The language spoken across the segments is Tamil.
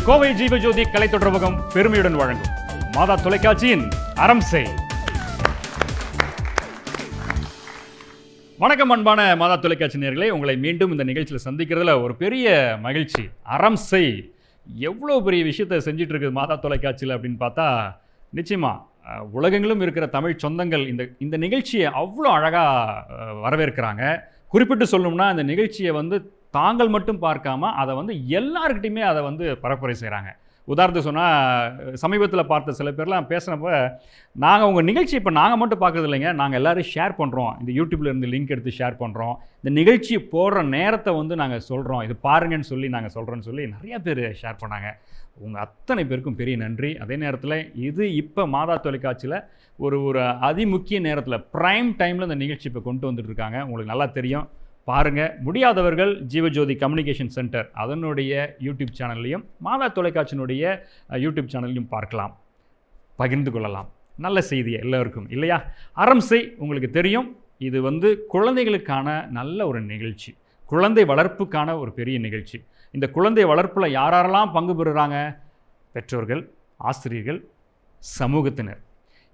கோவை ஜீவஜோதி கலை தொடர்பகம் பெருமையுடன் வழங்கும் மாதா தொலைக்காட்சியின் அறம் செய். வணக்கம் அன்பான மாதா தொலைக்காட்சி நேயர்களே, உங்களை மீண்டும் இந்த நிகழ்ச்சியில் சந்திக்கிறதுல ஒரு பெரிய மகிழ்ச்சி. அறம் செய் எவ்வளோ பெரிய விஷயத்தை செஞ்சிட்டு இருக்குது மாதா தொலைக்காட்சியில் அப்படின்னு பார்த்தா, நிச்சயமா உலகெங்கிலும் இருக்கிற தமிழ் சொந்தங்கள் இந்த நிகழ்ச்சியை அவ்வளோ அழகாக வரவேற்கிறாங்க. குறிப்பிட்டு சொல்லணும்னா இந்த நிகழ்ச்சியை தாங்கள் மட்டும் பார்க்காம அதை எல்லாருக்கிட்டையுமே அதை பரப்புரை செய்கிறாங்க. உதாரணத்துக்கு சொன்னால், சமீபத்தில் பார்த்த சில பேர்லாம் பேசுனப்போ, நாங்கள் உங்கள் நிகழ்ச்சி இப்போ நாங்கள் மட்டும் பார்க்குறது இல்லைங்க, நாங்கள் எல்லோரும் ஷேர் பண்ணுறோம், இந்த யூடியூப்பில் இருந்து லிங்க் எடுத்து ஷேர் பண்ணுறோம், இந்த நிகழ்ச்சி போடுற நேரத்தை நாங்கள் சொல்கிறோம், இது பாருங்கன்னு சொல்லி நாங்கள் சொல்கிறோன்னு சொல்லி நிறையா பேர் ஷேர் பண்ணாங்க. உங்கள் அத்தனை பேருக்கும் பெரிய நன்றி. அதே நேரத்தில் இது இப்போ மாதா தொலைக்காட்சியில் ஒரு அதிமுக்கிய நேரத்தில் ப்ரைம் டைமில் இந்த நிகழ்ச்சி இப்போ கொண்டு வந்துட்டுருக்காங்க. உங்களுக்கு நல்லா தெரியும், பாருங்கள். முடியாதவர்கள் ஜீவஜோதி கம்யூனிகேஷன் சென்டர் அதனுடைய யூடியூப் சேனல்லையும் மாதா தொலைக்காட்சியினுடைய யூடியூப் சேனல்லையும் பார்க்கலாம், பகிர்ந்து கொள்ளலாம். நல்ல செய்தியை எல்லோருக்கும் இல்லையா? அறம் செய் உங்களுக்கு தெரியும், இது குழந்தைகளுக்கான நல்ல ஒரு நிகழ்ச்சி, குழந்தை வளர்ப்புக்கான ஒரு பெரிய நிகழ்ச்சி. இந்த குழந்தை வளர்ப்பில் யாரெல்லாம் பங்கு பெறுகிறாங்க? பெற்றோர்கள், ஆசிரியர்கள், சமூகத்தினர்,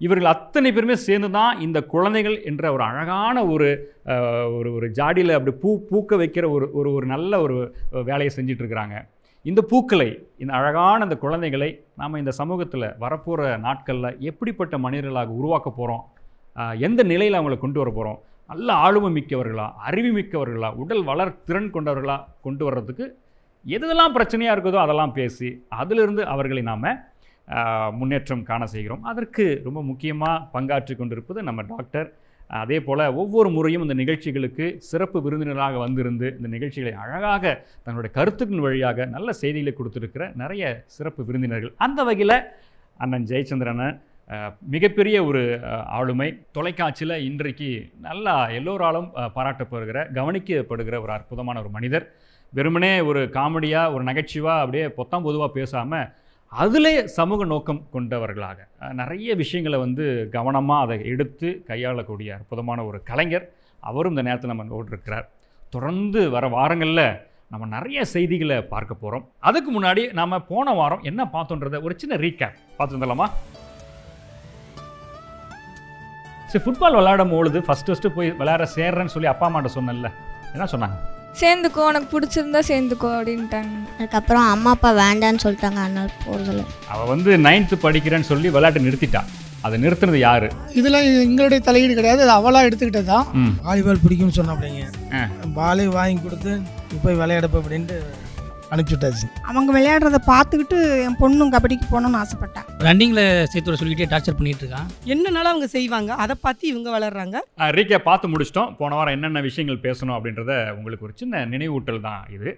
இவர்கள் அத்தனை பேருமே சேர்ந்து தான் இந்த குழந்தைகள் என்ற ஒரு அழகான ஒரு ஜாடியில் அப்படி பூக்க வைக்கிற ஒரு நல்ல ஒரு வேலையை செஞ்சிட்ருக்கிறாங்க. இந்த பூக்களை, இந்த அழகான இந்த குழந்தைகளை நாம் இந்த சமூகத்தில் வரப்போகிற நாட்களில் எப்படிப்பட்ட மனிதர்களாக உருவாக்க போகிறோம், எந்த நிலையில் அவங்கள கொண்டு வர போகிறோம், நல்ல ஆளுமை மிக்கவர்களா, அறிவு மிக்கவர்களா, உடல் வளர் திறன் கொண்டவர்களாக கொண்டு வர்றதுக்கு எதெல்லாம் பிரச்சனையாக இருக்குதோ அதெல்லாம் பேசி அதிலிருந்து அவர்களை நாம் முன்னேற்றம் காண செய்கிறோம். அதற்கு ரொம்ப முக்கியமாக பங்காற்றி கொண்டிருப்பது நம்ம டாக்டர். அதே போல் ஒவ்வொரு முறையும் இந்த நிகழ்ச்சிகளுக்கு சிறப்பு விருந்தினராக வந்திருந்து இந்த நிகழ்ச்சிகளை அழகாக தன்னுடைய கருத்துக்களின் வழியாக நல்ல செய்திகளை கொடுத்துருக்கிற நிறைய சிறப்பு விருந்தினர்கள். அந்த வகையில் அண்ணன் ஜெயச்சந்திரன் மிகப்பெரிய ஒரு ஆளுமை, தொலைக்காட்சியில் இன்றைக்கு நல்லா எல்லோராலும் பாராட்டப்படுகிற, கவனிக்கப்படுகிற ஒரு அற்புதமான ஒரு மனிதர். வெறுமனே ஒரு காமெடியாக, ஒரு நகைச்சுவாக அப்படியே பொத்தாம் பொதுவாக பேசாமல் அதிலே சமூக நோக்கம் கொண்டவர்களாக நிறைய விஷயங்களை கவனமாக அதை எடுத்து கையாளக்கூடிய அற்புதமான ஒரு கலைஞர். அவரும் இந்த நேரத்தில் நம்ம ஓட்டிருக்கிறார். தொடர்ந்து வர வாரங்களில் நம்ம நிறைய செய்திகளை பார்க்க போகிறோம். அதுக்கு முன்னாடி நம்ம போன வாரம் என்ன பார்த்தோன்றதை ஒரு சின்ன ரீகேப் பார்த்து வந்துடலாமா? சரி, ஃபுட்பால் விளையாடும் பொழுது ஃபஸ்ட்டு போய் விளையாட சேர்றேன்னு சொல்லி அப்பா அம்மாட்ட சொன்னேன்ல, என்ன சொன்னாங்க? சேர்ந்துக்கோ, உனக்கு பிடிச்சிருந்தா சேர்ந்துக்கோ அப்படின்ட்டாங்க. அதுக்கப்புறம் அம்மா அப்பா வேண்டான்னு சொல்லிட்டாங்க, அதனால போகிறதில்ல. அவள் 9th படிக்கிறேன்னு சொல்லி விளையாட்டு நிறுத்திட்டான். அதை நிறுத்தினது யாரு? இதெல்லாம் எங்களுடைய தலையீடு கிடையாது, அது அவளாக எடுத்துக்கிட்டது தான். வாலிபால் பிடிக்கும்னு சொன்ன அப்படிங்க, பாலே வாங்கி கொடுத்து போய் விளையாடப்ப அப்படின்ட்டு அனுப்பிச்சுட்டாச்சு. அவங்க விளையாடுறத பார்த்துக்கிட்டு என் பொண்ணும் கபடிக்கு போகணும்னு ஆசைப்பட்டேன். ரன்னிங்கில் சேர்த்து வர சொல்லிக்கிட்டே டார்ச்சர் பண்ணிட்டு இருக்கான். என்னன்னாலும் அவங்க செய்வாங்க, அதை பார்த்து இவங்க விளையாடுறாங்க. ரீகே பார்த்து முடிச்சிட்டோம். போன வாரம் என்னென்ன விஷயங்கள் பேசணும் அப்படின்றத உங்களுக்கு ஒரு சின்ன நினைவூட்டல் தான் இது.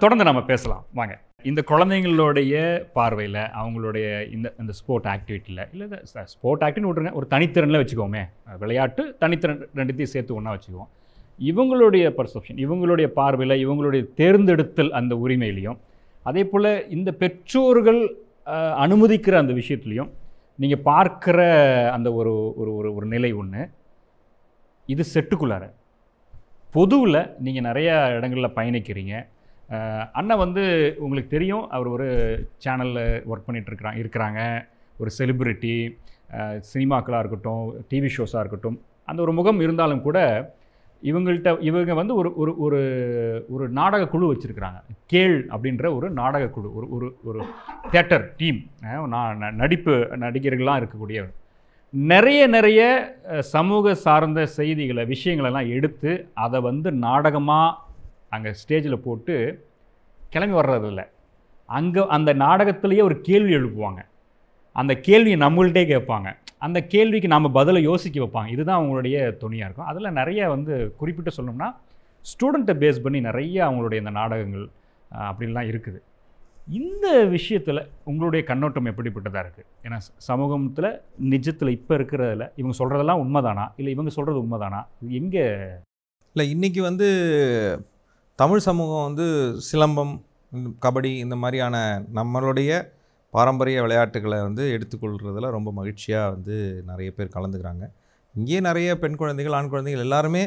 தொடர்ந்து நம்ம பேசலாம் வாங்க. இந்த குழந்தைங்களுடைய பார்வையில், அவங்களுடைய இந்த ஸ்போர்ட் ஆக்டிவிட்டியில், இல்லை ஸ்போர்ட் ஆக்டிவிட்டி விட்ருங்க, ஒரு தனித்திறனில் வச்சுக்கோமே, விளையாட்டு தனித்திறன் ரெண்டுத்தையும் சேர்த்து ஒன்றா வச்சுக்குவோம். இவங்களுடைய பர்செப்ஷன், இவங்களுடைய பார்வையில், இவங்களுடைய தேர்ந்தெடுத்தல் அந்த உரிமையிலையும், அதே போல் இந்த பெற்றோர்கள் அனுமதிக்கிற அந்த விஷயத்துலையும் நீங்கள் பார்க்குற அந்த ஒரு நிலை ஒன்று. இது செட்டுக்குள்ளார பொதுவில் நீங்கள் நிறைய இடங்களில் பயணிக்கிறீங்க. அண்ணன் உங்களுக்கு தெரியும், அவர் ஒரு சேனலில் ஒர்க் பண்ணிகிட்ருக்கிறாங்க, ஒரு செலிப்ரிட்டி, சினிமாக்களாக இருக்கட்டும், டிவி ஷோஸாக இருக்கட்டும், அந்த ஒரு முகம் இருந்தாலும் கூட இவங்க ஒரு நாடக குழு வச்சுருக்கிறாங்க. கேள் அப்படின்ற ஒரு நாடக குழு, ஒரு தியேட்டர் டீம், நடிகர்கள்லாம் இருக்கக்கூடிய நிறைய சமூக சார்ந்த செய்திகளை, விஷயங்களெல்லாம் எடுத்து அதை நாடகமாக அங்கே ஸ்டேஜில் போட்டு கிளம்பி வர்றதில்ல. அங்கே அந்த நாடகத்திலேயே ஒரு கேள்வி எழுப்புவாங்க, அந்த கேள்வியை நம்மள்கிட்டே கேட்பாங்க, அந்த கேள்விக்கு நம்ம பதிலை யோசிக்க வைப்பாங்க. இதுதான் அவங்களுடைய துணியாக இருக்கும். அதில் நிறைய குறிப்பிட்டு சொல்லணும்னா ஸ்டூடெண்ட்டை பேஸ் பண்ணி நிறைய அவங்களுடைய இந்த நாடகங்கள் அப்படின்லாம் இருக்குது. இந்த விஷயத்தில் உங்களுடைய கண்ணோட்டம் எப்படிப்பட்டதாக இருக்குது? ஏன்னா சமூகத்தில் நிஜத்தில் இப்போ இருக்கிறதில் இவங்க சொல்கிறதெல்லாம் உண்மைதானா, இல்லை இவங்க சொல்கிறது உண்மைதானா, இது எங்கே? இல்லை, இன்றைக்கி தமிழ் சமூகம் சிலம்பம், கபடி இந்த மாதிரியான நம்மளுடைய பாரம்பரிய விளையாட்டுகளை எடுத்துக்கொள்கிறதுல ரொம்ப மகிழ்ச்சியாக நிறைய பேர் கலந்துக்கிறாங்க. இங்கேயே நிறைய பெண் குழந்தைகள், ஆண் குழந்தைகள் எல்லாருமே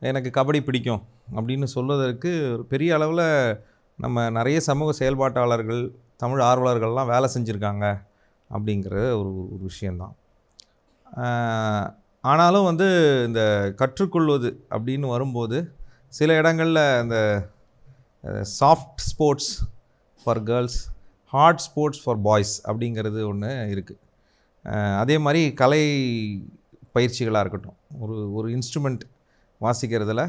எனக்கு கபடி பிடிக்கும் அப்படின்னு சொல்வதற்கு ஒரு பெரிய அளவில் நம்ம நிறைய சமூக செயல்பாட்டாளர்கள், தமிழ் ஆர்வலர்கள்லாம் வேலை செஞ்சுருக்காங்க அப்படிங்கிற ஒரு ஒரு விஷயந்தான். ஆனாலும் வந்து இந்த கற்றுக்கொள்வது அப்படின்னு வரும்போது சில இடங்களில் இந்த soft sports for girls, hard sports for boys அப்படிங்கிறது ஒன்று இருக்குது. அதே மாதிரி கலை பயிற்சிகளாக இருக்கட்டும், ஒரு இன்ஸ்ட்ருமெண்ட் வாசிக்கிறதுல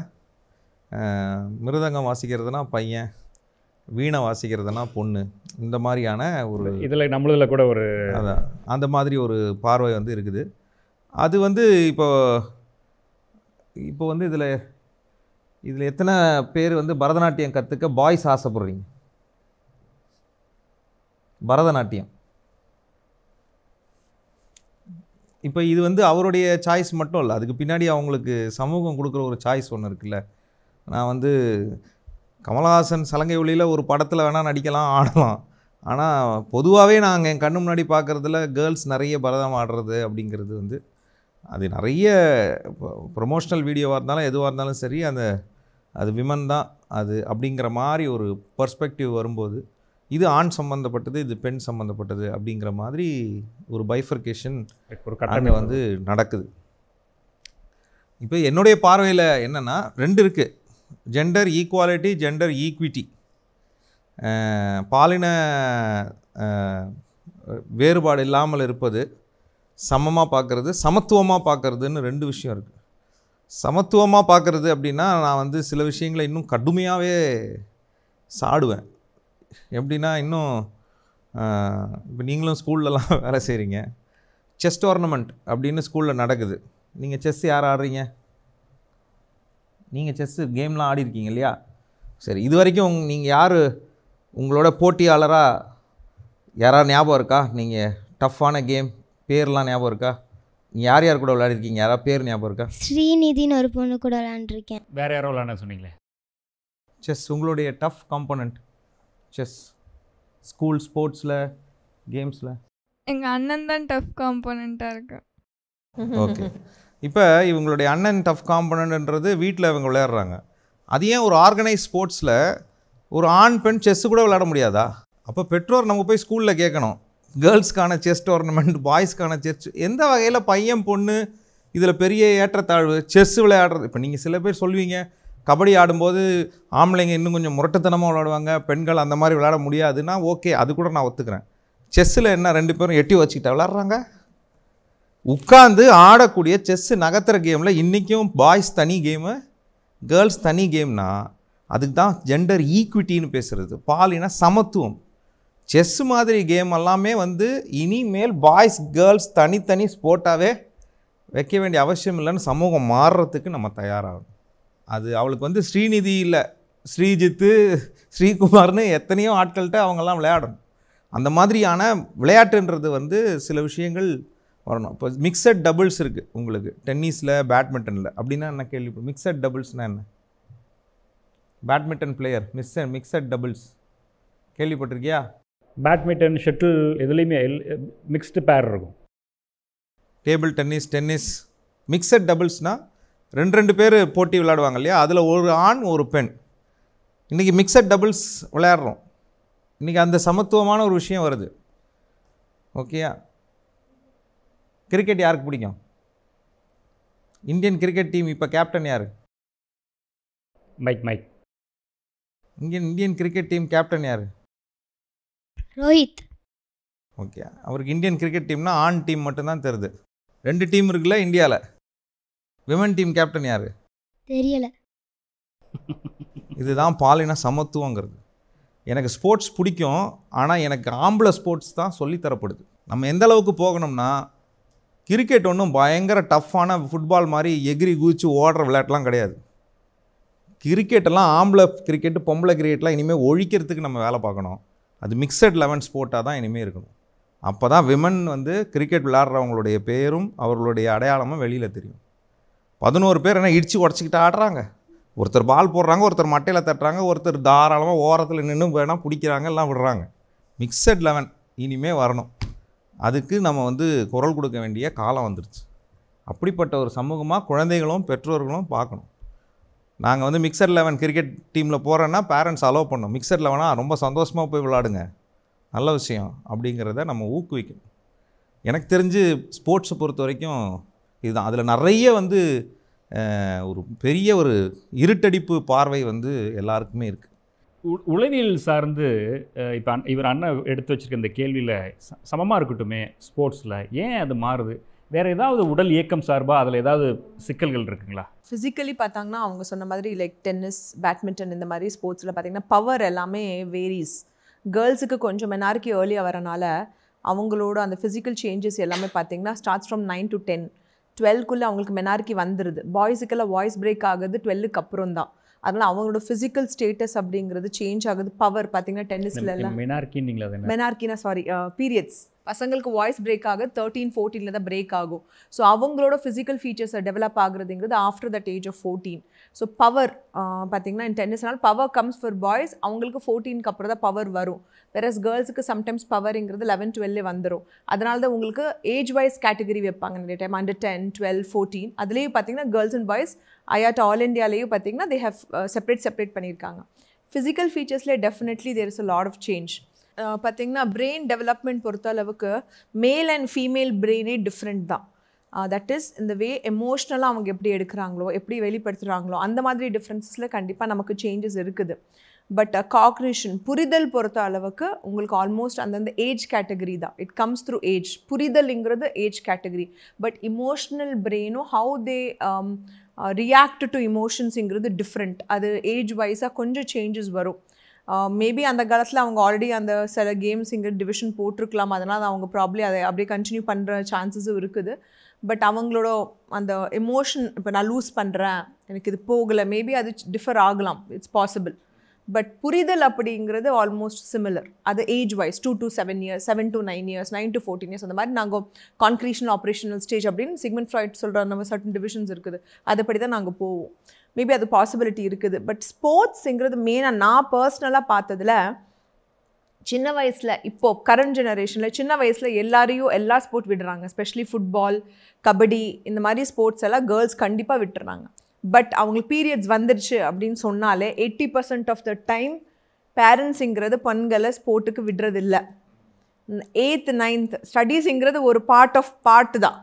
மிருதங்கம் வாசிக்கிறதுனா பையன், வீணை வாசிக்கிறதுனா பொண்ணு, இந்த மாதிரியான ஒரு இதில் நம்மளதில் கூட ஒரு அதான் அந்த மாதிரி ஒரு பார்வை வந்து இருக்குது. அது வந்து இப்போ வந்து இதில் எத்தனை பேர் வந்து பரதநாட்டியம் கற்றுக்க பாய்ஸ் ஆசைப்படுறீங்க? பரதநாட்டியம் இப்போ இது வந்து அவருடைய சாய்ஸ் மட்டும் இல்லை, அதுக்கு பின்னாடி அவங்களுக்கு சமூகம் கொடுக்குற ஒரு சாய்ஸ் ஒன்று இருக்குல்ல. நான் வந்து கமலஹாசன் சலங்கை ஒளியில் ஒரு படத்தில் வேணால் நடிக்கலாம், ஆடலாம். ஆனால் பொதுவாகவே நாங்கள் என் கண்ணு முன்னாடி பார்க்குறதுல கேர்ள்ஸ் நிறைய பரதம் ஆடுறது அப்படிங்கிறது வந்து அது நிறைய ப்ரொமோஷ்னல் வீடியோவாக இருந்தாலும் எதுவாக இருந்தாலும் சரி, அது விமன் தான் அது அப்படிங்கிற மாதிரி ஒரு பர்ஸ்பெக்டிவ் வரும்போது இது ஆண் சம்மந்தப்பட்டது, இது பெண் சம்மந்தப்பட்டது அப்படிங்கிற மாதிரி ஒரு பைஃபர்கேஷன் ஒரு அங்கே கட்டமைப்பு வந்து நடக்குது. இப்போ என்னுடைய பார்வையில் என்னென்னா 2 இருக்குது, ஜெண்டர் ஈக்குவாலிட்டி, ஜெண்டர் ஈக்விட்டி. பாலின வேறுபாடு இல்லாமல் இருப்பது, சமமாக பார்க்குறது, சமத்துவமாக பார்க்குறதுன்னு 2 விஷயம் இருக்குது. சமத்துவமாக பார்க்குறது அப்படின்னா நான் வந்து சில விஷயங்களை இன்னும் கடுமையாகவே சாடுவேன். எப்படின்னா இன்னும் இப்போ நீங்களும் ஸ்கூல்லலாம் வேலை செய்கிறீங்க, செஸ் டோர்னமெண்ட் அப்படின்னு ஸ்கூலில் நடக்குது. நீங்கள் செஸ் யார் ஆடுறீங்க? நீங்கள் செஸ்ஸு கேம்லாம் ஆடிருக்கீங்க இல்லையா? சரி, இது வரைக்கும் நீங்கள் யார் உங்களோட போட்டியாளராக யாராவது ஞாபகம் இருக்கா? நீங்கள் டஃப்பான கேம் பேர்லாம் ஞாபகம் இருக்கா? நீங்கள் யார் யார் கூட விளையாடிருக்கீங்க? யாராவது பேர் ஞாபகம் இருக்கா? ஸ்ரீநிதின்னு ஒரு பொண்ணு கூட விளையாண்டுருக்கேன். வேற யாரோ விளையாட சொன்னீங்களே. செஸ் உங்களுடைய டஃப் காம்பனண்ட் செஸ் ஸ்கூல் ஸ்போர்ட்ஸில் கேம்ஸில்? எங்கள் அண்ணன் தான் டஃப் காம்போனண்ட்டாக இருக்கு. ஓகே, இப்போ இவங்களுடைய அண்ணன் டஃப் காம்பனன்ட்ன்றது வீட்டில் இவங்க விளையாடுறாங்க. அது ஏன் ஒரு ஆர்கனைஸ் ஸ்போர்ட்ஸில் ஒரு ஆண் பெண் செஸ்ஸு கூட விளையாட முடியாதா? அப்போ பெற்றோர் நம்ம போய் ஸ்கூலில் கேட்கணும், கேர்ள்ஸ்க்கான செஸ் டோர்னமெண்ட், பாய்ஸ்க்கான செஸ், எந்த வகையில் பையன் பொண்ணு இதில் பெரிய ஏற்றத்தாழ்வு? செஸ் விளையாடுறது, இப்போ நீங்கள் சில பேர் சொல்வீங்க கபடி ஆடும்போது ஆம்பளைங்க இன்னும் கொஞ்சம் முரட்டுத்தனமாக விளையாடுவாங்க, பெண்கள் அந்த மாதிரி விளையாட முடியாதுன்னா ஓகே, அது கூட நான் ஒத்துக்கிறேன். செஸ்ஸில் என்ன 2 பேரும் எட்டி வச்சுக்கிட்டா விளையாடுறாங்க? உட்காந்து ஆடக்கூடிய செஸ்ஸு நகர்த்துற கேமில் இன்றைக்கும் பாய்ஸ் தனி கேமு, கேர்ள்ஸ் தனி கேம்னா அதுக்கு தான் ஜெண்டர் ஈக்விட்டின்னு பேசுகிறது, பாலின சமத்துவம். செஸ் மாதிரி கேம் எல்லாமே வந்து இனிமேல் பாய்ஸ் கேர்ள்ஸ் தனித்தனி ஸ்போர்ட்டாகவே வைக்க வேண்டிய அவசியம் இல்லைன்னு சமூகம் மாறுறதுக்கு நம்ம தயாராகணும். அது அவளுக்கு வந்து ஸ்ரீநிதி இல்லை, ஸ்ரீஜித்து, ஸ்ரீகுமார்னு எத்தனையோ ஆட்கள்கிட்ட அவங்கெல்லாம் விளையாடணும். அந்த மாதிரியான விளையாட்டுன்றது வந்து சில விஷயங்கள் வரணும். இப்போ மிக்சட் டபுள்ஸ் இருக்குது உங்களுக்கு டென்னிஸில், பேட்மிண்டனில். அப்படின்னா என்ன கேள்வி? மிக்சட் டபுள்ஸ்னால் என்ன? பேட்மிண்டன் பிளேயர் மிக்சட் டபுள்ஸ் கேள்விப்பட்டிருக்கியா? பேட்மிண்டன், ஷட்டில் எதுலேயுமே மிக்ஸ்டு பேர் இருக்கும். டேபிள் டென்னிஸ் மிக்சட் டபுள்ஸ்னால் 2 பேர் போட்டி விளையாடுவாங்க இல்லையா? அதில் ஒரு ஆண் ஒரு பெண். இன்றைக்கி மிக்சட் டபுள்ஸ் விளையாடுறோம். இன்றைக்கி அந்த சமத்துவமான ஒரு விஷயம் வருது. ஓகேயா? கிரிக்கெட் யாருக்கு பிடிக்கும்? இந்தியன் கிரிக்கெட் டீம் இப்போ கேப்டன் யார்? மைக். இந்தியன் கிரிக்கெட் டீம் கேப்டன் யார்? ரோஹித். ஓகே, அவருக்கு இந்தியன் கிரிக்கெட் டீம்னா ஆண் டீம் மட்டும்தான் தெரியுது. 2 டீம் இருக்குல்ல இந்தியாவில். விமன் டீம் கேப்டன் யார்? தெரியலை. இதுதான் பாலின சமத்துவங்கிறது. எனக்கு ஸ்போர்ட்ஸ் பிடிக்கும், ஆனால் எனக்கு ஆம்பளை ஸ்போர்ட்ஸ் தான் சொல்லித்தரப்படுது. நம்ம எந்த அளவுக்கு போகணும்னா, கிரிக்கெட் ஒன்றும் பயங்கர டஃப்பான ஃபுட்பால் மாதிரி எகிரி குதிச்சு ஓடுற விளையாட்டுலாம் கிடையாது. கிரிக்கெட்டெல்லாம் ஆம்பளை கிரிக்கெட்டு, பொம்பளை கிரிக்கெட்லாம் இனிமேல் ஒழிக்கிறதுக்கு நம்ம வேலை பார்க்கணும். அது மிக்சட் 11 ஸ்போர்ட்டாக தான் இனிமேல் இருக்கணும். அப்போ தான் விமன் வந்து கிரிக்கெட் விளையாடுறவங்களுடைய பேரும் அவர்களுடைய அடையாளமும் வெளியில் தெரியும். 11 பேர் என்ன இடித்து உடச்சிக்கிட்டு ஆடுறாங்க. ஒருத்தர் பால் போடுறாங்க, ஒருத்தர் மட்டையில் தட்டுறாங்க, ஒருத்தர் தாராளமாக ஓரத்தில் நின்று வேணால் பிடிக்கிறாங்க, எல்லாம் விடுறாங்க. மிக்சட் 11 இனிமேல் வரணும். அதுக்கு நம்ம வந்து குரல் கொடுக்க வேண்டிய காலம் வந்துருச்சு. அப்படிப்பட்ட ஒரு சமூகமாக குழந்தைகளும் பெற்றோர்களும் பார்க்கணும். நாங்கள் வந்து மிக்சட் 11 கிரிக்கெட் டீமில் போகிறோன்னா பேரண்ட்ஸ் அலோவ் பண்ணோம். மிக்சட் 11 ரொம்ப சந்தோஷமாக போய் விளாடுங்க, நல்ல விஷயம் அப்படிங்கிறத நம்ம ஊக்குவிக்கணும். எனக்கு தெரிஞ்சு ஸ்போர்ட்ஸை பொறுத்த வரைக்கும் இதுதான். அதில் நிறைய வந்து ஒரு பெரிய ஒரு இருட்டடிப்பு பார்வை வந்து எல்லாருக்குமே இருக்குது. உளவியல் சார்ந்து இப்போ இவர் அண்ணன் எடுத்து வச்சுருக்க இந்த கேள்வியில் சமமாக இருக்கட்டுமே ஸ்போர்ட்ஸில் ஏன் அது மாறுது? வேறு ஏதாவது உடல் இயக்கம் சார்பாக அதில் ஏதாவது சிக்கல்கள் இருக்குங்களா? ஃபிசிக்கலி பார்த்தாங்கன்னா அவங்க சொன்ன மாதிரி லைக் டென்னிஸ், பேட்மிண்டன் இந்த மாதிரி ஸ்போர்ட்ஸில் பார்த்திங்கன்னா பவர் எல்லாமே வேரிஸ். கேர்ள்ஸுக்கு கொஞ்சம் மெனாரிக்கி ஏர்லியாக வரனால அவங்களோட அந்த ஃபிசிக்கல் சேஞ்சஸ் எல்லாமே பார்த்திங்கன்னா ஸ்டார்ட்ஸ் ஃப்ரம் 9 to 10, 12க்குள்ளே அவங்களுக்கு மெனாரிக்கி வந்துடுது. பாய்ஸுக்கெல்லாம் வாய்ஸ் பிரேக் ஆகுது 12க்கு அப்புறம் தான். அதனால் அவங்களோட ஃபிசிக்கல் ஸ்டேட்டஸ் அப்படிங்கிறது சேஞ்ச் ஆகுது. பவர் பார்த்திங்கன்னா டென்னிஸ்ல எல்லாம் மெனார்க்கினா பீரியட்ஸ் பசங்களுக்கு வாய்ஸ் பிரேக் ஆகுது 13, 14 தான் பிரேக் ஆகும். ஸோ அவங்களோட ஃபிசிக்கல் ஃபீச்சர்ஸை டெவலப் ஆகுறதுங்கிறது after that age of 14. So power பார்த்திங்கன்னா டென்னிஸ்னால் பவர் கம்ஸ் ஃபார் பாய்ஸ். அவங்களுக்கு 14க்கு அப்புறம் தான் பவர் வரும். வேறஸ் கேர்ள்ஸுக்கு சம்டைம்ஸ் பவருங்கிறது 11, 12 வந்துடும். அதனால தான் உங்களுக்கு ஏஜ் வைஸ் கேட்டகரி வைப்பாங்க நிறைய டைம், under 10, 12, 14. அதுலேயும் பார்த்திங்கன்னா கேர்ள்ஸ் அண்ட் பாய்ஸ் ஐயாட் ஆல் இண்டியாலேயும் பார்த்திங்கன்னா தே ஹேவ் செப்பரேட் பண்ணியிருக்காங்க. ஃபிசிக்கல் ஃபீச்சர்ஸ்லேயே definitely there is a lot of change. பார்த்திங்கன்னா பிரெயின் டெவலப்மெண்ட் பொறுத்த அளவுக்கு மேல் அண்ட் ஃபீமேல் பிரெயினே டிஃப்ரெண்ட் தான். தட் இஸ் இந்த வே எமோஷ்னலாக அவங்க எப்படி எடுக்கிறாங்களோ, எப்படி வெளிப்படுத்துகிறாங்களோ, அந்த மாதிரி டிஃப்ரென்ஸில் கண்டிப்பாக நமக்கு சேஞ்சஸ் இருக்குது. பட் காக்னிஷன் புரிதல் பொறுத்த அளவுக்கு உங்களுக்கு ஆல்மோஸ்ட் அந்தந்த ஏஜ் கேட்டகரி தான். It comes through age. புரிதல்ங்கிறது ஏஜ் கேட்டகரி. பட் இமோஷ்னல் பிரெயினும் ஹவு தே ரியாக்ட் டு இமோஷன்ஸுங்கிறது டிஃப்ரெண்ட். அது ஏஜ் வைஸாக கொஞ்சம் சேஞ்சஸ் வரும். மேபி அந்த காலத்தில் அவங்க ஆல்ரெடி அந்த சில கேம்ஸுங்கிற டிவிஷன் போட்டிருக்கலாம். அதனால் அவங்க ப்ராப்ளி அதை அப்படியே கண்டினியூ பண்ணுற சான்சஸும் இருக்குது. பட் அவங்களோட அந்த எமோஷன் இப்போ நான் லூஸ் பண்ணுறேன், எனக்கு இது போகலை, மேபி அது டிஃபர் ஆகலாம், இட்ஸ் பாசிபிள். பட் புரிதல் அப்படிங்கிறது ஆல்மோஸ்ட் சிமிலர். அது age wise 2 to 7 years, 7 to 9 years, 9 to 14 years அந்த மாதிரி நாங்கள் கான்க்ரீஷன் ஆப்ரேஷனல் ஸ்டேஜ் அப்படின்னு சிக்மண்ட் ஃப்ராய்ட் சொல்கிற நம்ம சர்டன் டிவிஷன்ஸ் இருக்குது. அதுபடி தான் நாங்கள் போவோம். மேபி அது பாசிபிலிட்டி இருக்குது. பட் ஸ்போர்ட்ஸுங்கிறது மெயினாக நான் பர்சனலாக பார்த்ததில் சின்ன வயசில் இப்போது கரண்ட் ஜெனரேஷனில் சின்ன வயசில் எல்லா ஸ்போர்ட் விடுறாங்க. எஸ்பெஷலி ஃபுட்பால், கபடி இந்த மாதிரி ஸ்போர்ட்ஸ் எல்லாம் கேர்ள்ஸ் கண்டிப்பாக விட்டுறாங்க. பட் அவங்களுக்கு பீரியட்ஸ் வந்துடுச்சு அப்படின்னு சொன்னாலே 80% ஆஃப் த டைம் பேரண்ட்ஸுங்கிறது பெண்களை ஸ்போர்ட்டுக்கு விடுறதில்லை. 8th, 9th ஸ்டடீஸுங்கிறது ஒரு பார்ட் தான்.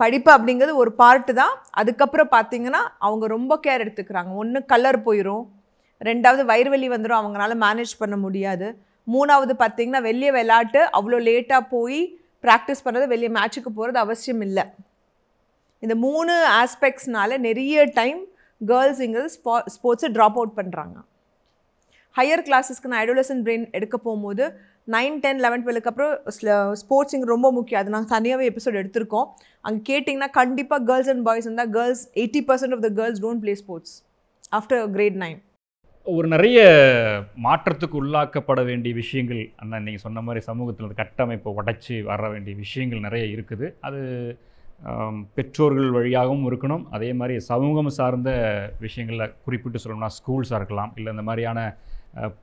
படிப்பு அப்படிங்கிறது ஒரு பார்ட்டு தான். அதுக்கப்புறம் பார்த்திங்கன்னா அவங்க ரொம்ப கேர் எடுத்துக்கிறாங்க. ஒன்று கலர் போயிடும், 2வது வயிறு வலி வந்துடும், அவங்களால மேனேஜ் பண்ண முடியாது. 3வது பார்த்திங்கன்னா வெளியே விளையாட்டு அவ்வளோ லேட்டாக போய் ப்ராக்டிஸ் பண்ணுறது, வெளியே மேட்சுக்கு போகிறது அவசியம் இல்லை. இந்த 3 ஆஸ்பெக்ட்ஸ்னால நிறைய டைம் கேர்ள்ஸுங்கிறது ஸ்போர்ட்ஸை ட்ராப் அவுட் பண்ணுறாங்க. ஹையர் கிளாஸஸ்க்கு நான் அடோலசன்ட் பிரெயின் எடுக்க போகும்போது 9, 10, 11, 12க்கு அப்புறம் ஸ்போர்ட்ஸுங்க ரொம்ப முக்கியம். அது நாங்கள் தனியாகவே எபிசோட் எடுத்திருக்கோம். அங்கே கேட்டிங்கன்னா கண்டிப்பாக கேர்ள்ஸ் அண்ட் பாய்ஸ் இருந்தால் girls 80% of the girls don't play sports after grade 9. ஒரு நிறைய மாற்றத்துக்கு உள்ளாக்கப்பட வேண்டிய விஷயங்கள் அண்ணா நீங்கள் சொன்ன மாதிரி சமூகத்தில் கட்டமைப்பை உடைச்சி வர வேண்டிய விஷயங்கள் நிறைய இருக்குது. அது பெற்றோர்கள் வழியாகவும் இருக்கணும். அதே மாதிரி சமூகம் சார்ந்த விஷயங்களில் குறிப்பிட்டு சொல்லணும்னா ஸ்கூல்ஸாக இருக்கலாம், இல்லை இந்த மாதிரியான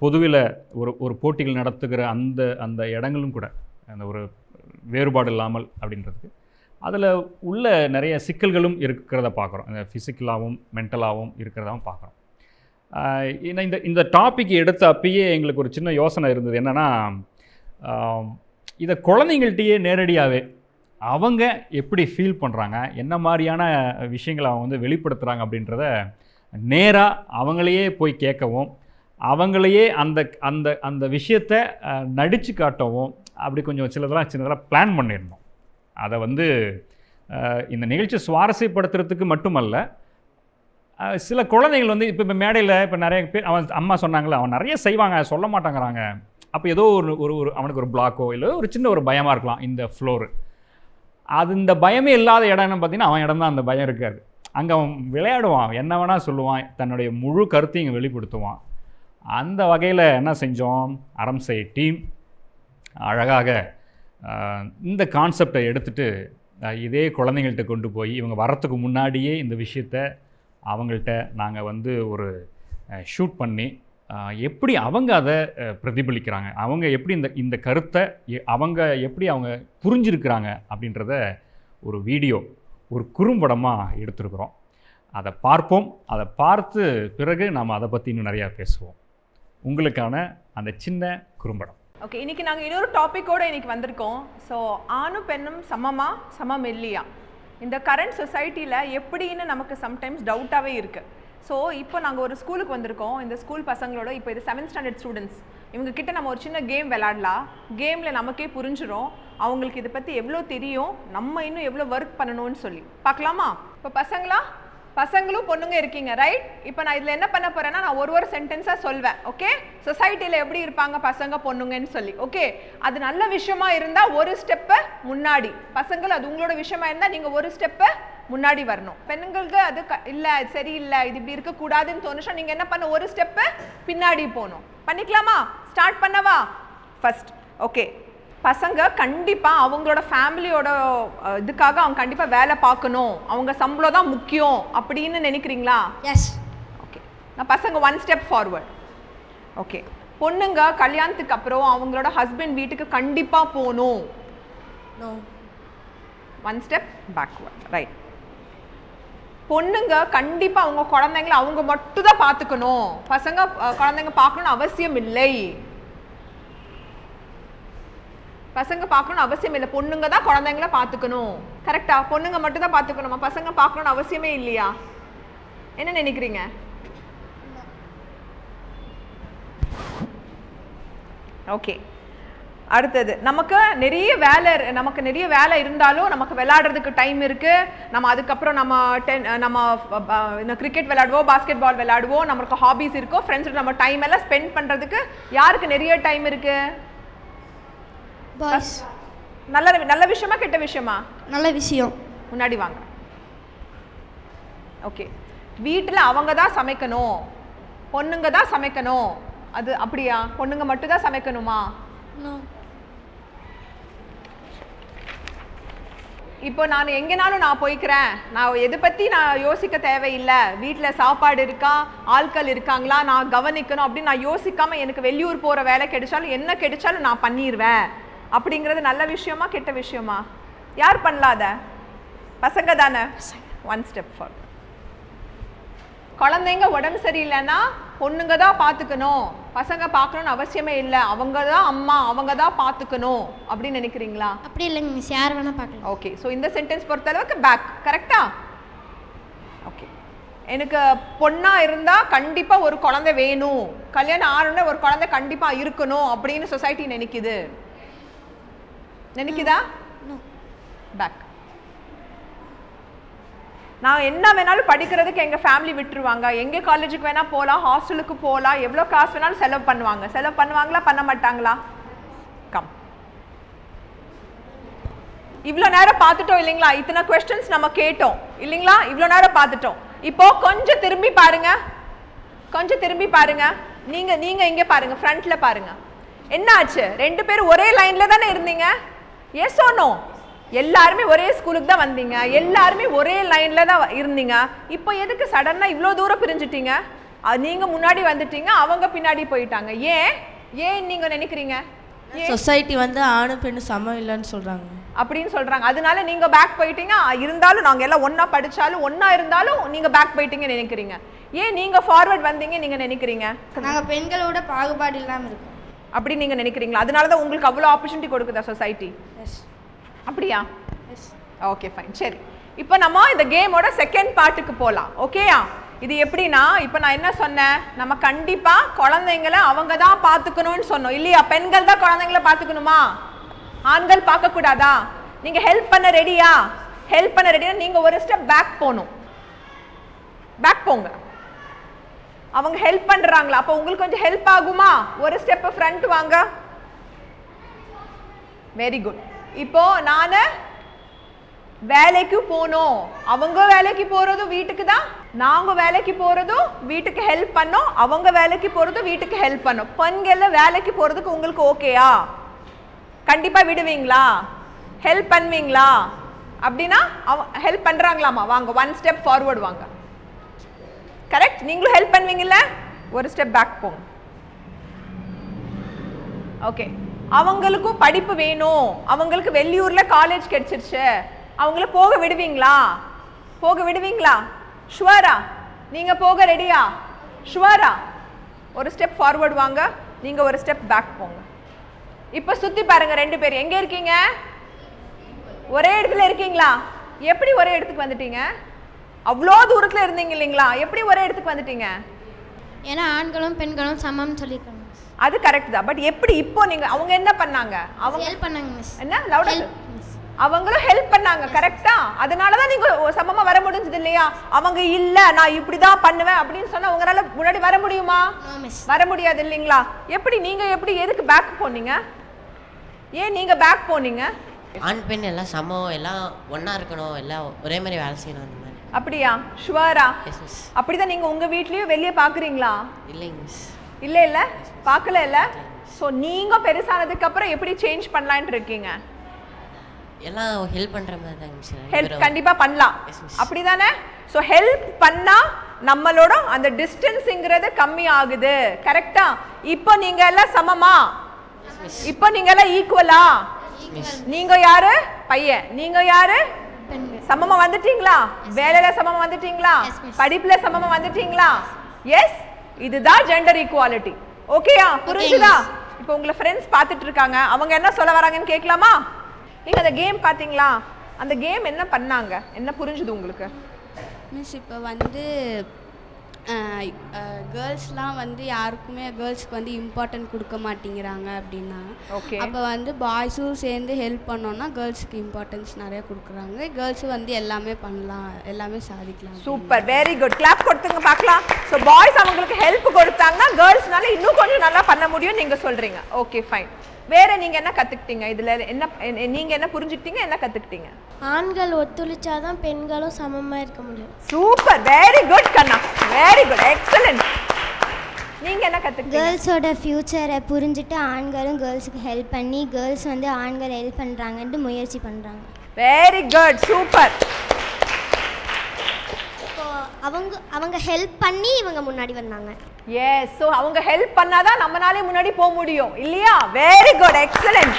பொதுவில் ஒரு போட்டிகள் நடத்துகிற அந்த இடங்களும் கூட அந்த ஒரு வேறுபாடு இல்லாமல் அப்படின்றதுக்கு அதில் உள்ள நிறைய சிக்கல்களும் இருக்கிறத பார்க்குறோம். அந்த ஃபிசிக்கலாகவும் மென்டலாகவும் இருக்கிறதாகவும் பார்க்குறோம். இந்த டாபிக் எடுத்த அப்பயே எங்களுக்கு ஒரு சின்ன யோசனை இருந்தது. என்னென்னா, இதை குழந்தைங்கள்ட்டையே நேரடியாகவே அவங்க எப்படி ஃபீல் பண்ணுறாங்க, என்ன மாதிரியான விஷயங்களை அவங்க வந்து வெளிப்படுத்துகிறாங்க அப்படின்றத நேராக அவங்களையே போய் கேட்கவும், அவங்களையே அந்த அந்த அந்த விஷயத்தை நடித்து காட்டவும் அப்படி கொஞ்சம் சின்னதெல்லாம் பிளான் பண்ணியிருந்தோம். அதை வந்து இந்த நிகழ்ச்சி சுவாரஸ்யப்படுத்துறதுக்கு மட்டுமல்ல, சில குழந்தைகள் வந்து இப்போ மேடையில் இப்போ நிறைய பேர் அம்மா சொன்னாங்களே, அவன் நிறைய செய்வாங்க சொல்ல மாட்டாங்கிறாங்க. அப்போ ஏதோ ஒரு அவனுக்கு ஒரு பிளாக்கோ இல்லை ஒரு சின்ன ஒரு பயமாக இருக்கலாம். இந்த ஃப்ளோரு அது இந்த பயமே இல்லாத இடம்னு பார்த்தீங்கன்னா அவன் இடம் தான் அந்த பயம் இருக்காது. அங்கே அவன் விளையாடுவான், என்ன வேணால் சொல்லுவான், தன்னுடைய முழு கருத்தையும் இங்கே வெளிப்படுத்துவான். அந்த வகையில் என்ன செஞ்சோம், அரம்சை டீம் அழகாக இந்த கான்செப்டை எடுத்துகிட்டு இதே குழந்தைங்கள்ட்ட கொண்டு போய் இவங்க வரத்துக்கு முன்னாடியே இந்த விஷயத்தை அவங்கள்ட்ட நாங்கள் வந்து ஒரு ஷூட் பண்ணி எப்படி அவங்க அதை பிரதிபலிக்கிறாங்க, அவங்க எப்படி இந்த கருத்தை அவங்க எப்படி அவங்க புரிஞ்சிருக்கிறாங்க அப்படின்றத ஒரு வீடியோ, ஒரு குறும்படமாக எடுத்துருக்குறோம். அதை பார்ப்போம். அதை பார்த்து பிறகு நாம் அதை பற்றி இன்னும் நிறையா பேசுவோம். உங்களுக்கான அந்த சின்ன குறும்படம். ஓகே, இன்றைக்கி நாங்கள் இன்னொரு டாப்பிக்கோடு இன்றைக்கி வந்திருக்கோம். ஸோ ஆணும் பெண்ணும் சமம் இல்லையா, இந்த கரண்ட் சொசைட்டியில் எப்படின்னு நமக்கு சம்டைம்ஸ் டவுட்டாகவே இருக்குது. ஸோ இப்போ நாங்கள் ஒரு ஸ்கூலுக்கு வந்திருக்கோம். இந்த ஸ்கூல் பசங்களோட இப்போ இது 7th ஸ்டாண்டர்ட் ஸ்டூடெண்ட்ஸ், இவங்கக்கிட்ட நம்ம ஒரு சின்ன கேம் விளாடலாம். கேமில் நமக்கே புரிஞ்சிடும் அவங்களுக்கு இதை பற்றி எவ்வளோ தெரியும், நம்ம இன்னும் எவ்வளோ ஒர்க் பண்ணணும்னு சொல்லி பார்க்கலாமா? இப்போ பசங்களும் பொண்ணுங்க இருக்கீங்க, ரைட்? இப்போ நான் இதில் என்ன பண்ண போகிறேன்னா, நான் ஒரு சென்டென்ஸாக சொல்வேன். ஓகே, சொசைட்டியில் எப்படி இருப்பாங்க பசங்க பொண்ணுங்கன்னு சொல்லி. ஓகே, அது நல்ல விஷயமா இருந்தால் ஒரு ஸ்டெப்பை முன்னாடி, பசங்கள் அது உங்களோட விஷயமா இருந்தால் நீங்கள் ஒரு ஸ்டெப்பை முன்னாடி வரணும். பெண்களுக்கு அது இல்லை, சரியில்லை, இது இப்படி இருக்கக்கூடாதுன்னு தோணுச்சா நீங்கள் என்ன பண்ண, ஒரு ஸ்டெப்பை பின்னாடி போகணும். பண்ணிக்கலாமா? ஸ்டார்ட் பண்ணவா? ஃபர்ஸ்ட் ஓகே, பசங்க கண்டிப்பாக அவங்களோட ஃபேமிலியோட இதுக்காக அவங்க கண்டிப்பாக வேலை பார்க்கணும், அவங்க சம்பளம் தான் முக்கியம் அப்படின்னு நினைக்கிறீங்களா? எஸ். ஓகே, நான் பசங்க 1 ஸ்டெப் ஃபார்வர்ட். ஓகே, பொண்ணுங்க கல்யாணத்துக்கு அப்புறம் அவங்களோட ஹஸ்பண்ட் வீட்டுக்கு கண்டிப்பாக போகணும். 1 ஸ்டெப் பேக்வர்ட், ரைட். பொண்ணுங்க கண்டிப்பாக அவங்க குழந்தைங்கள அவங்க மட்டும் தான் பார்த்துக்கணும், பசங்க குழந்தைங்க பார்க்கணும்னு அவசியம் இல்லை. பசங்க பார்க்கணும்னு அவசியம் இல்லை, பொண்ணுங்க தான் குழந்தைங்கள பார்த்துக்கணும். கரெக்டா? பொண்ணுங்க மட்டும் தான் பார்த்துக்கணுமா, பசங்க பார்க்கணும்னு அவசியமே இல்லையா? என்ன நினைக்கிறீங்க? ஓகே, அடுத்தது நமக்கு நிறைய வேலை இருந்தாலும் நமக்கு விளையாடுறதுக்கு டைம் இருக்குது. நம்ம அதுக்கப்புறம் நம்ம கிரிக்கெட் விளையாடுவோம், பாஸ்கெட் பால் விளையாடுவோம், நமக்கு ஹாபிஸ் இருக்கும், ஃப்ரெண்ட்ஸோட நம்ம டைம் எல்லாம் ஸ்பெண்ட் பண்ணுறதுக்கு யாருக்கு நிறைய டைம் இருக்குது? நல்ல விஷயமா கெட்ட விஷயமா? நல்ல விஷயம். முன்னாடி வாங்க. ஓகே, வீட்டில் அவங்க தான் சமைக்கணும், பொண்ணுங்க தான் சமைக்கணும், அது அப்படியா? பொண்ணுங்க மட்டும் தான் சமைக்கணுமா? இப்போ நான் எங்கேனாலும் நான் போய்க்கிறேன், நான் எதை பற்றி நான் யோசிக்க தேவையில்லை, வீட்டில் சாப்பாடு இருக்கா, ஆட்கள் இருக்காங்களா, நான் கவனிக்கணும் அப்படின்னு நான் யோசிக்காமல் எனக்கு வெளியூர் போகிற வேலை கிடைச்சாலும் என்ன கிடைச்சாலும் நான் பண்ணிடுவேன் அப்படிங்கிறது நல்ல விஷயமா கெட்ட விஷயமா? யார் பண்ணலாத? பசங்க தானே. 1 ஸ்டெப் ஃபார்வர்ட். குழந்தைங்க உடம்பு சரியில்லைன்னா பொண்ணுங்க தான் பார்த்துக்கணும், பசங்க பார்க்கணும்னு அவசியமே இல்லை, அவங்க தான் அம்மா, அவங்க தான் பார்த்துக்கணும் அப்படின்னு நினைக்கிறீங்களா? அப்படி இல்லைங்க மிஸ், யார் வேணால் பார்க்கலாம். ஓகே, ஸோ இந்த சென்டென்ஸ் பொறுத்த அளவுக்கு பேக், கரெக்டா? ஓகே, எனக்கு பொண்ணாக இருந்தால் கண்டிப்பாக ஒரு குழந்தை வேணும், கல்யாணம் ஆனோடனே ஒரு குழந்தை கண்டிப்பாக இருக்கணும் அப்படின்னு சொசைட்டி நினைக்குதா? பேக். நான் என்ன வேணாலும் படிக்கிறதுக்கு எங்கள் ஃபேமிலி விட்டுருவாங்க, எங்கே காலேஜுக்கு வேணால் போகலாம், ஹாஸ்டலுக்கு போகலாம், எவ்வளோ காசு வேணாலும் செலவு பண்ணுவாங்களா பண்ண மாட்டாங்களா? கம், இவ்வளோ நேரம் பார்த்துட்டோம் இல்லைங்களா? இத்தனை கொஸ்டின்ஸ் நம்ம கேட்டோம் இல்லைங்களா? இவ்வளோ நேரம் பார்த்துட்டோம். இப்போ கொஞ்சம் திரும்பி பாருங்க, நீங்க இங்கே பாருங்க, ஃப்ரண்ட்ல பாருங்க. என்ன ஆச்சு? 2 பேரும் ஒரே லைன்ல தானே இருந்தீங்க? Yes or no? எல்லாருமே ஒரே ஸ்கூலுக்கு தான் வந்தீங்க, எல்லாருமே ஒரே லைன்ல தான் இருந்தீங்க. இப்போ எதுக்கு சடனா இவ்வளோ தூரம் பிரிஞ்சுட்டீங்க? நீங்க முன்னாடி வந்துட்டீங்க, அவங்க பின்னாடி போயிட்டாங்க. ஏன் நீங்க நினைக்கிறீங்க? சொசைட்டி வந்து ஆணும் பெண்ணும் சமம் இல்லைன்னு சொல்றாங்க அப்படின்னு சொல்றாங்க, அதனால நீங்க பேக் போயிட்டீங்க. இருந்தாலும் நாங்க எல்லாம் ஒன்னா படிச்சாலும் ஒன்னா இருந்தாலும் நீங்க பேக் போயிட்டீங்கன்னு நினைக்கிறீங்க. ஏன் நீங்க ஃபார்வர்ட் வந்தீங்க நீங்க நினைக்கிறீங்க? நாங்கள் பெண்களோட பாகுபாடு இல்லாமல் இருக்கோம் அப்படி நீங்க நினைக்கிறீங்களா? அதனால தான் உங்களுக்கு அவ்வளோ ஆப்பர்ச்சுனிட்டி கொடுக்குதா சொசைட்டி? அப்படியா? Okay fine. சரி, இப்போ நம்ம இந்த கேமோட செகண்ட் பார்ட்டுக்கு போகலாம். ஓகேயா? இது எப்படின்னா, இப்போ நான் என்ன சொன்னேன், நம்ம கண்டிப்பாக குழந்தைங்களை அவங்க தான் பார்த்துக்கணும்னு சொன்னோம் இல்லையா? பெண்கள் தான் குழந்தைங்களை பார்த்துக்கணுமா? ஆண்கள் பார்க்கக்கூடாதா? நீங்கள் ஹெல்ப் பண்ண ரெடியா? நீங்கள் ஒரு ஸ்டெப் பேக் போகணும். பேக் போங்க. அவங்க ஹெல்ப் பண்ணுறாங்களா? அப்போ உங்களுக்கு கொஞ்சம் ஹெல்ப் ஆகுமா? ஒரு ஸ்டெப் ஃப்ரண்ட் வாங்க. Very good. இப்போ நான் வேலைக்கு போகணும், அவங்க வேலைக்கு போகிறதும் வீட்டுக்கு தான், நாங்கள் வேலைக்கு போகிறதும் வீட்டுக்கு ஹெல்ப் பண்ணோம், அவங்க வேலைக்கு போகிறதும் வீட்டுக்கு ஹெல்ப் பண்ணோம். பெண்கள் வேலைக்கு போகிறதுக்கு உங்களுக்கு ஓகேயா? கண்டிப்பாக விடுவீங்களா? ஹெல்ப் பண்ணுவீங்களா? அப்படின்னா ஹெல்ப் பண்ணுறாங்களாமா? வாங்க 1 ஸ்டெப் ஃபார்வர்டு வாங்க. கரெக்ட், நீங்களும் ஹெல்ப் பண்ணுவீங்கல்ல? ஒரு ஸ்டெப் பேக் போங்க. ஓகே, அவங்களுக்கும் படிப்பு வேணும், அவங்களுக்கு வெளியூரில் காலேஜ் கிடைச்சிருச்சு, அவங்கள போக விடுவீங்களா? ஷுவரா? நீங்கள் போக ரெடியா? ஷுவரா? ஒரு ஸ்டெப் ஃபார்வர்டு வாங்க, நீங்கள் ஒரு ஸ்டெப் பேக் போங்க. இப்போ சுத்தி பாருங்க 2 பேர் எங்க இருக்கீங்க? ஒரே இடத்துல இருக்கீங்களா? எப்படி ஒரே இடத்துக்கு வந்துட்டீங்க? அவ்வளோ தூரத்துல இருந்தீங்க இல்லைங்களா? எப்படி ஒரே இடத்துக்கு வந்துட்டீங்க? ஏன்னா ஆண்களும் பெண்களும் சமம்னு சொல்லியிருக்காங்க மிஸ். அது கரெக்ட் தான். பட் எப்படி இப்போ நீங்க அவங்க என்ன பண்ணாங்க? அவங்க ஹெல்ப் பண்ணாங்க மிஸ். என்ன லவுடா? அவங்களும் ஹெல்ப் பண்ணாங்க கரெக்டா? அதனால தான் நீங்க சமமா வர முடிஞ்சது இல்லையா? அவங்க இல்ல நான் இப்படி தான் பண்ணுவேன் அப்படின்னு சொன்னா உங்களால முன்னாடி வர முடியுமா? No miss. வர முடியாது இல்லைங்களா? எப்படி நீங்க எப்படி எதுக்கு பேக் போனீங்க? ஏன் நீங்க பேக் போனீங்க? ஆண் பெண் எல்லாம் சமம், எல்லாம் ஒன்றா இருக்கணும், எல்லாம் ஒரே மாதிரி வேலை செய்யணும் அந்த மாதிரி. அப்படியா? ஷுவரா? Yes miss. அப்படிதான் நீங்க உங்க வீட்லயும் வெளியே பாக்குறீங்களா? இல்லைங்க மிஸ். இல்ல பார்க்கல இல்ல. ஸோ நீங்க பெருசானதுக்கு அப்புறம் எப்படி சேஞ்ச் பண்ணலான்னு இருக்கீங்க? எல்லாம் ஹெல்ப் பண்ணுற மாதிரி தாங்க மிஸ். ஹெல்ப் கண்டிப்பா பண்ணலாம் அப்படிதானே? ஸோ ஹெல்ப் பண்ணா நம்மளோட அந்த டிஸ்டன்ஸ்ங்கிறது கம்மி ஆகுது கரெக்டா? இப்போ நீங்க எல்லாம் சமமா? இப்போ நீங்க எல்லாம் ஈக்குவலா? நீங்க யாரு? பையன். நீங்க யாரு? சமமா வந்துட்டீங்களா? வேலையில சமமா வந்துட்டீங்களா? படிப்புல சமமா வந்துட்டீங்களா? எஸ், இதுதான் ஜெண்டர் ஈக்குவாலிட்டி. ஓகேயா? புரிஞ்சுதா? இப்போ உங்களை ஃப்ரெண்ட்ஸ் பார்த்துட்டு இருக்காங்க, அவங்க என்ன சொல்ல வராங்கன்னு கேட்கலாமா? நீங்க அந்த கேம் பாத்தீங்களா? அந்த கேம் என்ன பண்ணாங்க? என்ன புரிஞ்சுது உங்களுக்கு? மிஸ் இப்போ வந்து கேர்ள்ஸ்லாம் வந்து யாருக்குமே கேர்ள்ஸ்க்கு வந்து இம்பார்ட்டன்ட் கொடுக்க மாட்டேங்கிறாங்க அப்படின்னா, அப்போ வந்து பாய்ஸும் சேர்ந்து ஹெல்ப் பண்ணோன்னா கேர்ள்ஸுக்கு இம்பார்ட்டன்ஸ் நிறைய கொடுக்குறாங்க. கேர்ள்ஸும் வந்து எல்லாமே பண்ணலாம், எல்லாமே சாதிக்கலாம். Super, very good. கிளாப் கொடுத்துங்க பார்க்கலாம். ஸோ பாய்ஸ் அவங்களுக்கு ஹெல்ப் கொடுத்தாங்கன்னா கேர்ள்ஸ்னால இன்னும் கொஞ்சம் நல்லா பண்ண முடியும் நீங்க சொல்றீங்க. Okay fine. வேற நீங்க என்ன கத்துக்கிட்டீங்க? இதுல என்ன நீங்க என்ன புரிஞ்சுக்கிட்டீங்க, என்ன கத்துக்கிட்டீங்க? ஆண்கள் ஒத்துழைச்சாதான் பெண்களும் சமமா இருக்க முடியும். சூப்பர், வெரி குட் கண்ணா, வெரி குட், எக்ஸலென்ட். நீங்க என்ன கத்துக்கிட்டீங்க? கேர்ள்ஸோட ஃபியூச்சரை புரிஞ்சுட்டு ஆண்களும் கேர்ள்ஸுக்கு ஹெல்ப் பண்ணி கேர்ள்ஸ் வந்து ஆண்கள் ஹெல்ப் பண்றாங்கன்னு முயற்சி பண்றாங்க. Very good, super. அவங்க ஹெல்ப் பண்ணி இவங்க முன்னாடி வந்தாங்க. எஸ், சோ அவங்க ஹெல்ப் பண்ணாதான் நம்மனாலே முன்னாடி போக முடியும் இல்லையா? Very good, excellent.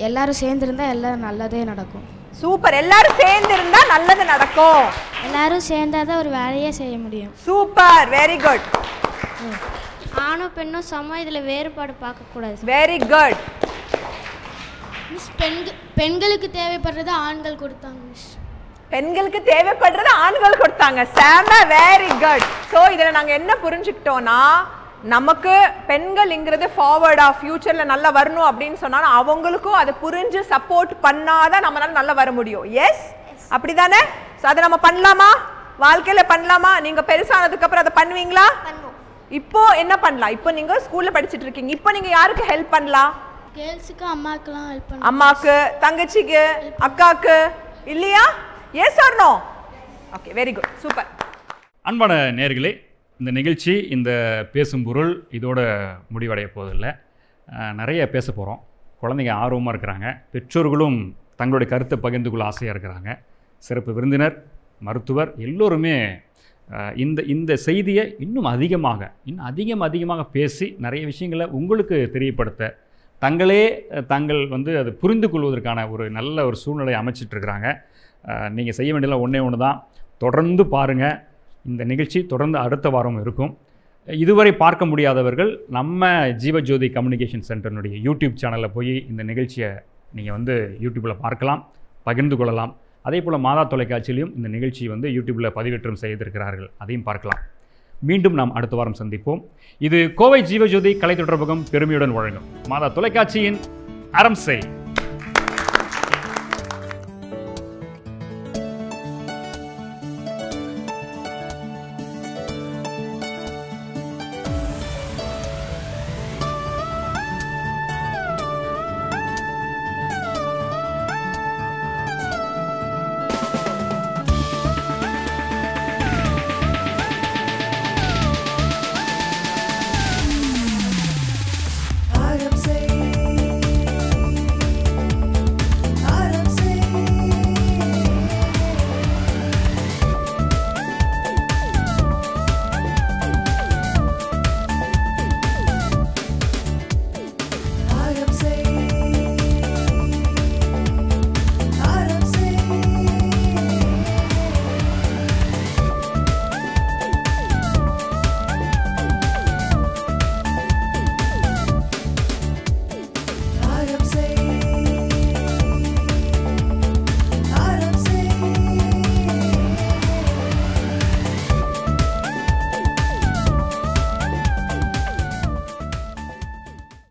எல்லாரும் சேர்ந்து இருந்தா எல்லாம் நல்லதே நடக்கும். சூப்பர், எல்லாரும் சேர்ந்து இருந்தா நல்லது நடக்கும். எல்லாரும் சேர்ந்தாதான் ஒரு வேலையே செய்ய முடியும். Super, very good. ஆணும் பெண்ணும் சமம், இதுல வேறுபாடு பார்க்க கூடாது. Very good. மிஸ், பெண்களுக்கு தேவைப்படுறது ஆண்கள் கொடுத்தாங்க மிஸ். பெண்களுக்கு தேவைப்படுறது ஆண்கள் கொடுத்தாங்க. செம, வெரி குட். ஸோ இதில் நாங்கள் என்ன புரிஞ்சுக்கிட்டோம்னா, நமக்கு பெண்கள்ங்கிறது ஃபார்வர்டா ஃபியூச்சரில் நல்லா வரணும் அப்படின்னு சொன்னாலும் அவங்களுக்கும் அதை புரிஞ்சு சப்போர்ட் பண்ணாதான் நம்மளால நல்லா வர முடியும். எஸ், அப்படி தானே? ஸோ அதை நம்ம பண்ணலாமா? வாழ்க்கையில் பண்ணலாமா? நீங்கள் பெருசானதுக்கு அப்புறம் அதை பண்ணுவீங்களா? இப்போ என்ன பண்ணலாம்? இப்போ நீங்கள் ஸ்கூலில் படிச்சுட்டு இருக்கீங்க, இப்போ நீங்கள் யாருக்கு ஹெல்ப் பண்ணலாம்? கேர்ள்ஸுக்கு அம்மாக்கெல்லாம் ஹெல்ப் பண்ணலாம். அம்மாக்கு, தங்கச்சிக்கு, அக்காக்கு, இல்லையா? Yes or no? Okay, very good, super. அன்பான நேயர்களே, இந்த நிகழ்ச்சி, இந்த பேசும் பொருள் இதோட முடிவடைய போவதில்லை. நிறைய பேச போகிறோம். குழந்தைங்க ஆர்வமாக இருக்கிறாங்க, பெற்றோர்களும் தங்களுடைய கருத்தை பகிர்ந்து கொள்ள ஆசையாக இருக்கிறாங்க. சிறப்பு விருந்தினர், மருத்துவர் எல்லோருமே இந்த செய்தியை இன்னும் அதிகமாக பேசி நிறைய விஷயங்களை உங்களுக்கு தெரியப்படுத்த தாங்கள் வந்து அது புரிந்து கொள்வதற்கான ஒரு நல்ல ஒரு சூழ்நிலையை அமைச்சிட்ருக்கிறாங்க. நீங்கள் செய்ய வேண்டியதில் ஒன்று தான், தொடர்ந்து பாருங்கள். இந்த நிகழ்ச்சி தொடர்ந்து அடுத்த வாரம் இருக்கும். இதுவரை பார்க்க முடியாதவர்கள் நம்ம ஜீவஜோதி கம்யூனிகேஷன் சென்டர்னுடைய யூடியூப் சேனலில் போய் இந்த நிகழ்ச்சியை நீங்கள் வந்து யூடியூப்பில் பார்க்கலாம், பகிர்ந்து கொள்ளலாம். அதே போல் மாதா தொலைக்காட்சியிலையும் இந்த நிகழ்ச்சி வந்து யூடியூப்பில் பதிவேற்றம் செய்திருக்கிறார்கள், அதையும் பார்க்கலாம். மீண்டும் நாம் அடுத்த வாரம் சந்திப்போம். இது கோவை ஜீவஜோதி கலை தொடர்பகம் பெருமையுடன் வழங்கும் மாதா தொலைக்காட்சியின் அறம் செய்.